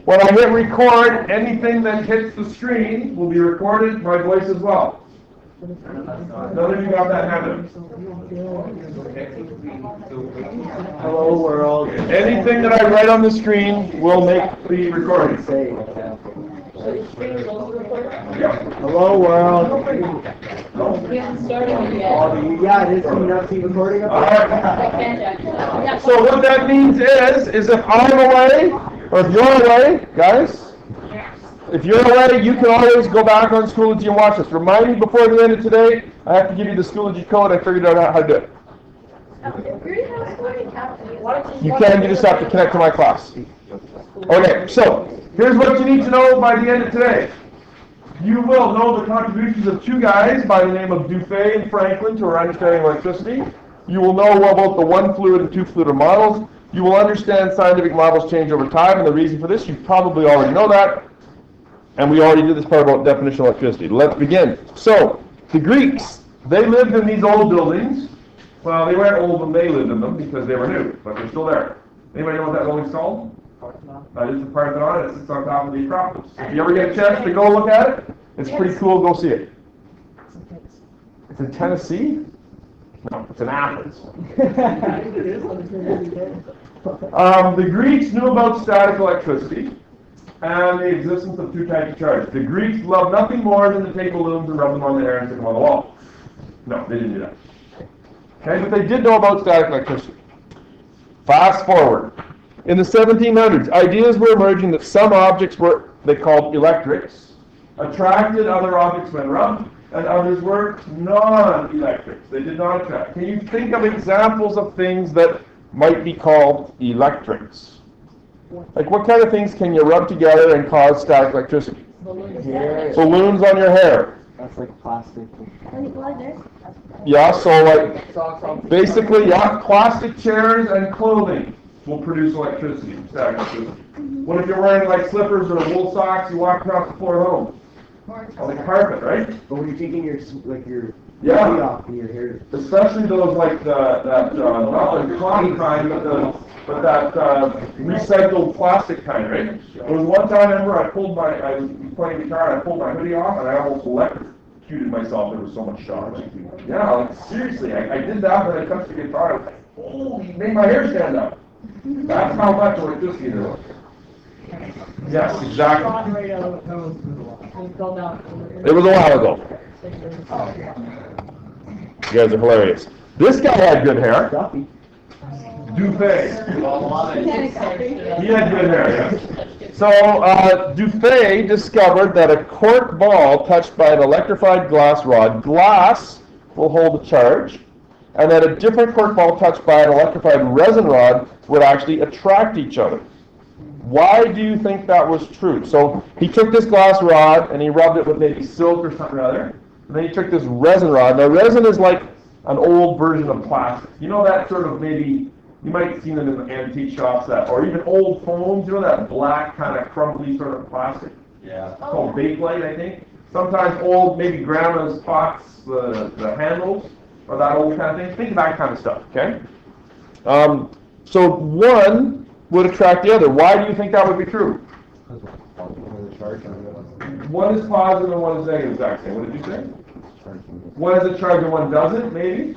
When I hit record, anything that hits the screen will be recorded, my voice as well. None of you got that habit. Hello world. Anything that I write on the screen will be recorded. Hello world. We haven't started yet. Yeah, it is not recording up. So what that means is if I'm away, or if you're away, guys, if you're away, you can always go back on Schoology and watch this. Remind me before the end of today, I have to give you the Schoology code. I figured out how to do it. You can, you just have to connect to my class. Okay, so here's what you need to know by the end of today. You will know the contributions of two guys by the name of Dufay and Franklin to our understanding of electricity. You will know about the one fluid and two fluid models. You will understand scientific models change over time, and the reason for this, you probably already know that. And we already did this part about definition of electricity. Let's begin. So, the Greeks, they lived in these old buildings. Well, they weren't old when they lived in them because they were new, but they're still there. Anybody know what that building's called? That is the Parthenon. It sits on top of the Acropolis. If you ever get a chance to go look at it, it's pretty cool. Go see it. It's in Tennessee? No, it's in Athens. The Greeks knew about static electricity and the existence of two types of charge. The Greeks loved nothing more than to take balloons and rub them on the air and stick them on the wall. No, they didn't do that. Okay, but they did know about static electricity. Fast forward. In the 1700s, ideas were emerging that some objects were, they called electrics, attracted other objects when rubbed, and others were non-electrics. They did not attract. Can you think of examples of things that might be called electrics? Like what kind of things can you rub together and cause static electricity? Balloons on your hair. That's like plastic. Yeah, so like basically, yeah, plastic chairs and clothing will produce electricity, static electricity. What if you're wearing like slippers or wool socks, you walk across the floor at home? On the carpet, right? But when you're taking your feet Yeah, off in your hair. especially those like not the cotton kind, but that recycled plastic kind, right? There was one time, I remember, I was playing guitar, and I pulled my hoodie off, and I almost electrocuted myself. There was so much shock. Yeah, like seriously, I did that when I touched the guitar. I was like, oh, you made my hair stand up. That's how much electricity there was. Yes, exactly. It was a while ago. You guys are hilarious. This guy had good hair. Dufay. He had good hair, yeah. So, Dufay discovered that a cork ball touched by an electrified glass rod, glass will hold a charge, and that a different cork ball touched by an electrified resin rod would actually attract each other. Why do you think that was true? So, he took this glass rod and he rubbed it with maybe silk or something or other, and then he took this resin rod. Now, resin is like an old version of plastic. You know that sort of maybe, you might have seen them in the antique shops, or even old phones, you know that black kind of crumbly sort of plastic? Yeah. It's called Bakelite, I think. Sometimes old, maybe grandma's pots, the handles, or that old kind of thing. Think of that kind of stuff, okay? So one would attract the other. Why do you think that would be true? One is positive and one is negative, exactly. What did you say? One is a charge and one doesn't, maybe?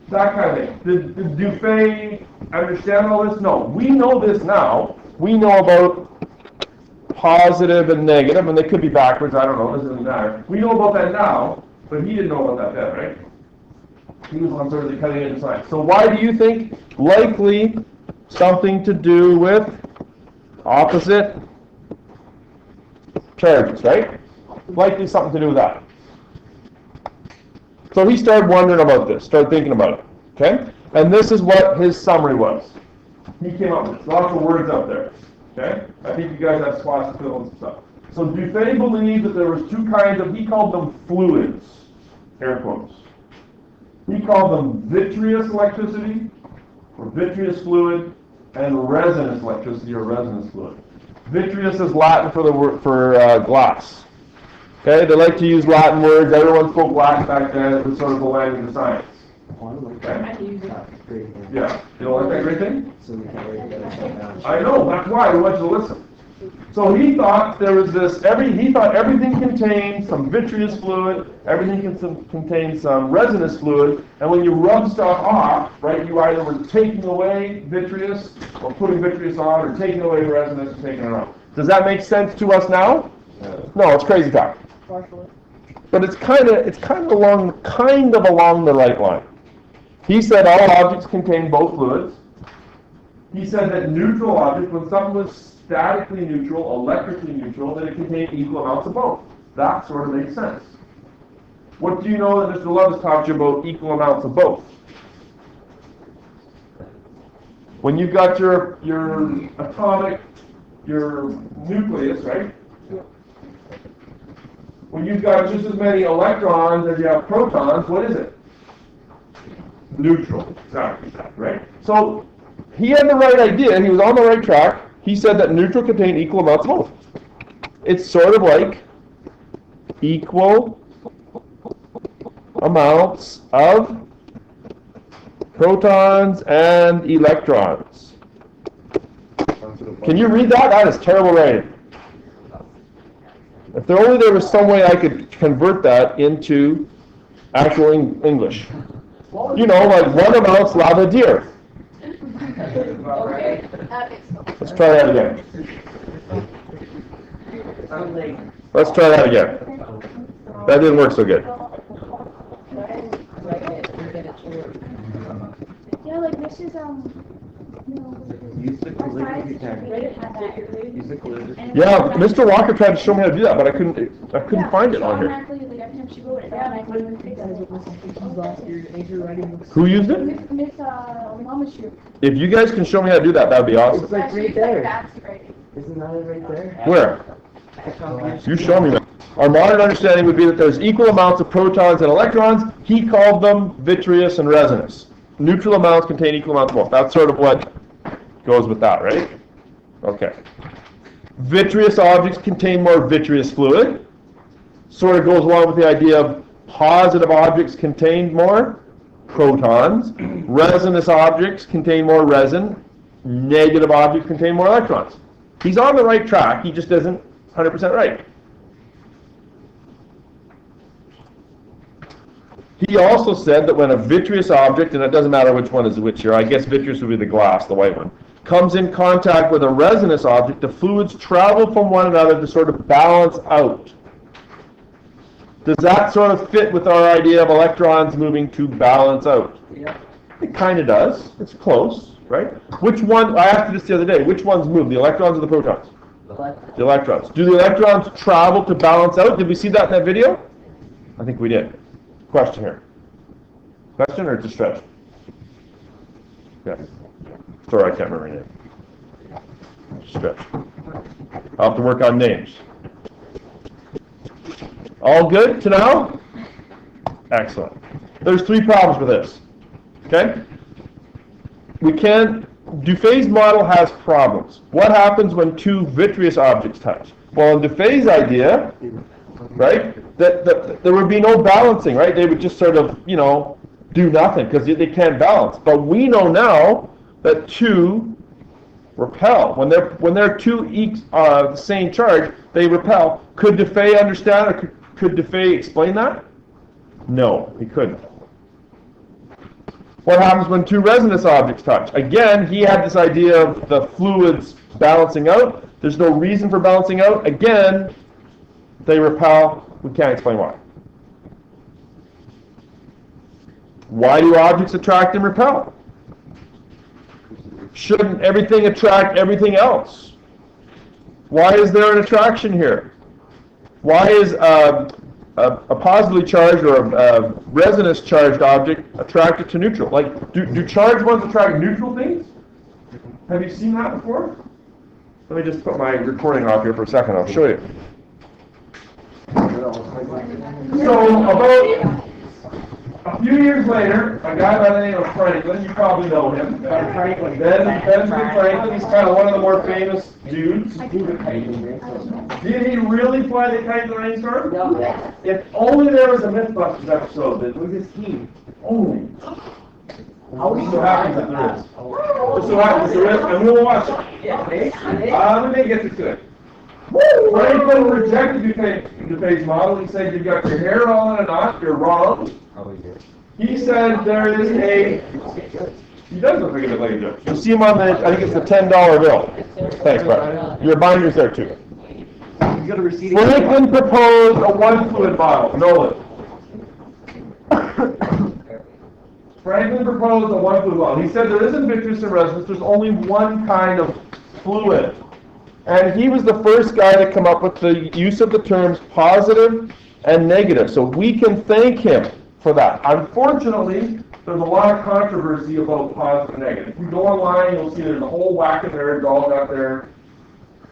That kind of thing. Did Dufay understand all this? No. We know this now. We know about positive and negative, and they could be backwards, I don't know, it doesn't really matter. We know about that now, but he didn't know about that then, right? He was on sort of the cutting edge of science. So why do you think likely something to do with opposite charges, right? Likely something to do with that. So he started wondering about this, started thinking about it, okay? And this is what his summary was. He came up with lots of words out there, okay? I think you guys have spots to fill and stuff. So Dufay believed that there was two kinds of, he called them fluids, air quotes. He called them vitreous electricity, or vitreous fluid, and resinous electricity, or resinous fluid. Vitreous is Latin for the word for glass. Okay, they like to use Latin words. Everyone spoke Latin back then. It was sort of the language of science. Okay? Yeah. You don't like that great thing? I know. That's why we want you to listen. So he thought there was this, he thought everything contained some vitreous fluid, everything contained some resinous fluid, and when you rub stuff off, right, you either were taking away vitreous, or putting vitreous on, or taking away resinous and taking it off. Does that make sense to us now? No, it's crazy talk. Partially. But it's kind of along the right line. He said all objects contain both fluids. He said that neutral objects, when something was statically neutral, electrically neutral, then it contained equal amounts of both. That sort of makes sense. What do you know that Mr. Love has taught you about equal amounts of both? When you've got your atomic, your nucleus, right? When you've got just as many electrons as you have protons, what is it? Neutral. Exactly. Right? So he had the right idea. He was on the right track. He said that neutral contained equal amounts of both. It's sort of like equal amounts of protons and electrons. Can you read that? That is terrible writing. If there was some way I could convert that into actual English. You know, like one amounts lava deer. Okay, that makes sense. Let's try that again. Let's try that again. That didn't work so good. Yeah, like this is Use the calligraphy pen. Use the calligraphy. Yeah, Mr. Walker tried to show me how to do that, but I couldn't find it on here. Like every time she wrote it, automatically would fix it. Who used it? Miss Mama Shoe. If you guys can show me how to do that, that would be It's awesome. like right there. That's great. Isn't that it right there? Where? You show me that. Our modern understanding would be that there's equal amounts of protons and electrons. He called them vitreous and resinous. Neutral amounts contain equal amounts of both. That's sort of what goes with that, right? Okay. Vitreous objects contain more vitreous fluid. Sort of goes along with the idea of positive objects contain more protons. Resinous objects contain more resin. Negative objects contain more electrons. He's on the right track, he just isn't 100% right. He also said that when a vitreous object, and it doesn't matter which one is which here, I guess vitreous would be the glass, the white one, comes in contact with a resinous object, the fluids travel from one another to sort of balance out. Does that sort of fit with our idea of electrons moving to balance out? Yeah. It kind of does. It's close, right? Which one, I asked you this the other day, which ones move, the electrons or the protons? The electrons. Do the electrons travel to balance out? Did we see that in that video? I think we did. Question here. Question or just stretch? Yeah. Sorry, I can't remember your name. Stretch. I'll have to work on names. All good to now? Excellent. There's three problems with this. Okay? Dufay's model has problems. What happens when two vitreous objects touch? Well, in Dufay's idea, right, that there would be no balancing, right? They would just sort of, do nothing because they can't balance. But we know now that two repel. When they're two the same charge, they repel. Could Dufay understand, or could Dufay explain that? No, he couldn't. What happens when two resinous objects touch? Again, he had this idea of the fluids balancing out. There's no reason for balancing out. Again, they repel. We can't explain why. Why do objects attract and repel? Shouldn't everything attract everything else? Why is there an attraction here? Why is a positively charged or a resinous charged object attracted to neutral? Like, do charged ones attract neutral things? Have you seen that before? Let me just put my recording off here for a second. I'll show you. So about a few years later, a guy by the name of Franklin, you probably know him. Ben Franklin, he's kind of one of the more famous dudes. Did he really fly the kite in the rainstorm? No. If only there was a Mythbusters episode that Look at Steve. only. Just so happens that there is. Just so happens there is, and we'll watch it. Let me get to it. Franklin rejected DuPage's model. He said, you've got your hair all in a knot, you're wrong. He said there is he does look like a like a joke. You'll see him on the, I think it's the $10 bill. Thanks, Brett. Your binder's there too. You got a receipt. Franklin proposed a one fluid model. Nolan. Franklin proposed a one fluid model. He said there isn't vitreous and resonance, there's only one kind of fluid. And he was the first guy to come up with the use of the terms positive and negative. So we can thank him for that. Unfortunately, there's a lot of controversy about positive and negative. If you go online, you'll see there's a whole whack of nerds all got there.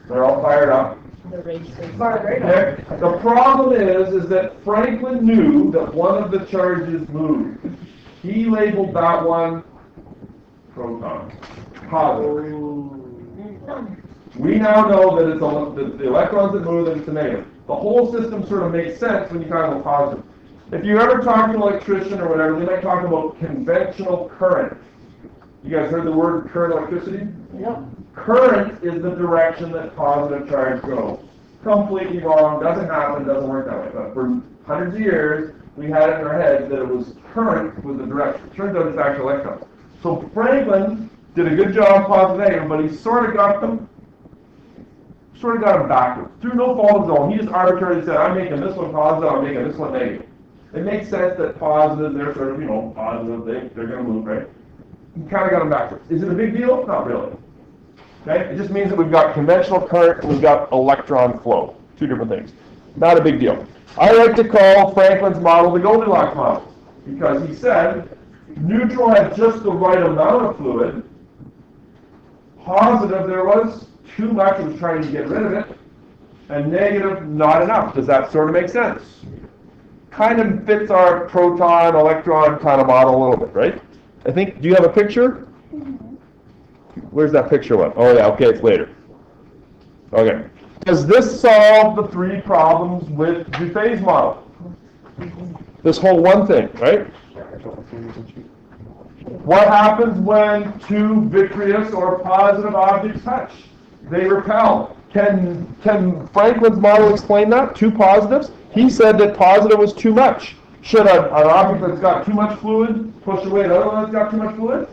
They're all fired up. The problem is that Franklin knew that one of the charges moved. He labeled that one proton, positive. We now know that it's the electrons that move and it's the negative. The whole system sort of makes sense when you talk about positive. If you ever talk to an electrician or whatever, they might talk about conventional current. You guys heard the word current electricity? Yep. Current is the direction that positive charge goes. Completely wrong, doesn't happen, doesn't work that way. But for hundreds of years, we had it in our heads that it was current was the direction. Turns out it's actually electrons. So Franklin did a good job positive and negative, but he sort of got them backwards. Through no fault of his own. He just arbitrarily said, I'm making this one positive, I'm making this one negative. It makes sense that positive, they're sort of, positive, they're going to move, right? He kind of got them backwards. Is it a big deal? Not really. Okay? It just means that we've got conventional current and we've got electron flow. Two different things. Not a big deal. I like to call Franklin's model the Goldilocks model because he said neutral had just the right amount of fluid. Positive, there was too much, it was trying to get rid of it. And negative, not enough. Does that sort of make sense? Kind of fits our proton, electron kind of model a little bit, right? I think, do you have a picture? Where's that picture one? Oh yeah, okay, it's later. Okay. Does this solve the three problems with Dufay's model? This whole one thing, right? What happens when two vitreous or positive objects touch? They repel. Can Franklin's model explain that? Two positives? He said that positive was too much. Should an object that's got too much fluid push away another one that's got too much fluid?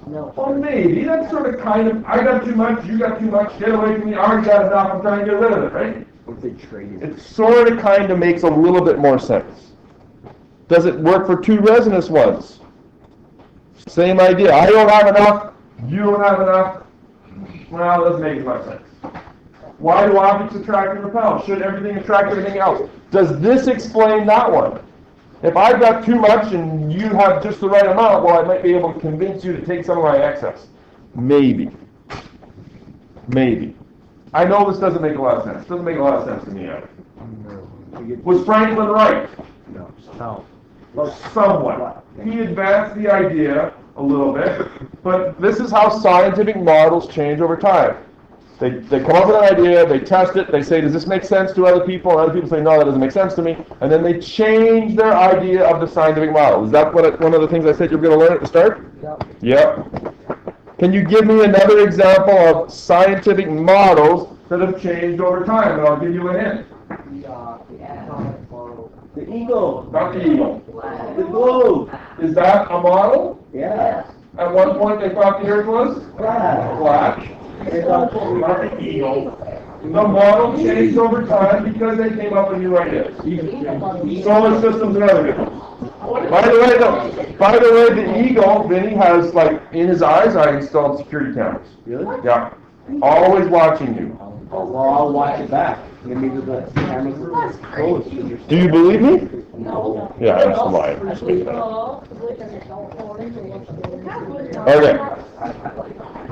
No. Well, maybe. That's sort of kind of, I got too much, you got too much, get away from me, I already got enough, I'm trying to get rid of it, right? It sort of kind of makes a little bit more sense. Does it work for two resonance ones? Same idea. I don't have enough, you don't have enough. Well, it doesn't make as much sense. Why do objects attract and repel? Should everything attract everything else? Does this explain that one? If I've got too much and you have just the right amount, well, I might be able to convince you to take some of my excess. Maybe. Maybe. I know this doesn't make a lot of sense. It doesn't make a lot of sense to me either. Was Franklin right? No. Somewhat. He advanced the idea a little bit, but this is how scientific models change over time. They come up with an idea, they test it, they say, does this make sense to other people? And other people say, no, that doesn't make sense to me. And then they change their idea of the scientific model. Is that one of the things I said you were going to learn at the start? Yep. Can you give me another example of scientific models that have changed over time? And I'll give you a hint. The eagle. Not the eagle. The globe. Is that a model? Yeah. At one point they thought the Earth was? Flat. Not the eagle. The model changed over time because they came up with new ideas. Solar systems and other things. By the way, the eagle, Vinny, has, like, in his eyes, I installed security cameras. Really? Yeah. Always watching you. Well, I'll watch it back. Give me the cameras close. Do you believe me? No. Yeah, that's a lie. I'm just making that up. Okay.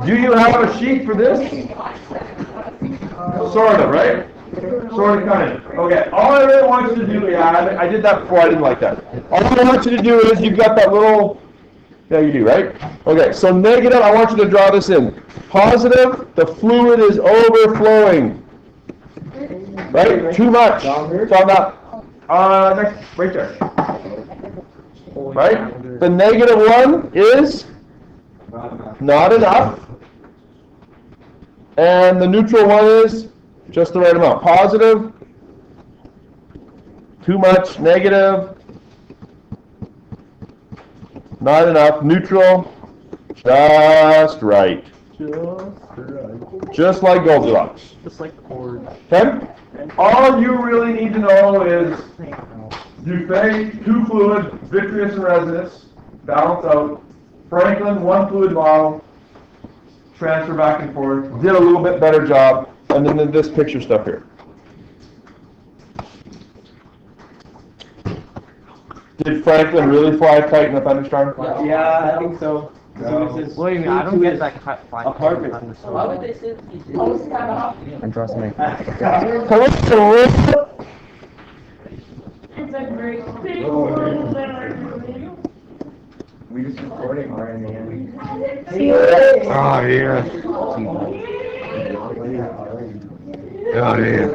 Do you have a sheet for this? Sort of, right? Sort of, kind of. Okay, all I really want you to do, yeah, I did that before, I didn't like that. All I want you to do is, you've got that little, yeah, you do, right? Okay, so negative, I want you to draw this in. Positive, the fluid is overflowing. Right? Too much. So on that, next, right there. Right? The negative one is not enough. And the neutral one is Just the right amount. Positive, too much, negative, not enough, neutral, just right. Just like Goldilocks. Just like corn. Okay? All you really need to know is Dufay, 2 fluid, vitreous and resonance, balance out. Franklin, 1 fluid model, transfer back and forth. Did a little bit better job. And then this picture stuff here. Did Franklin really fly kite in a thunderstorm? Yeah, I think so. What do you mean? I don't get that apartment. Why would they say that? And trust me. It's a great big world. We just recording our man. Oh yeah. Oh yeah.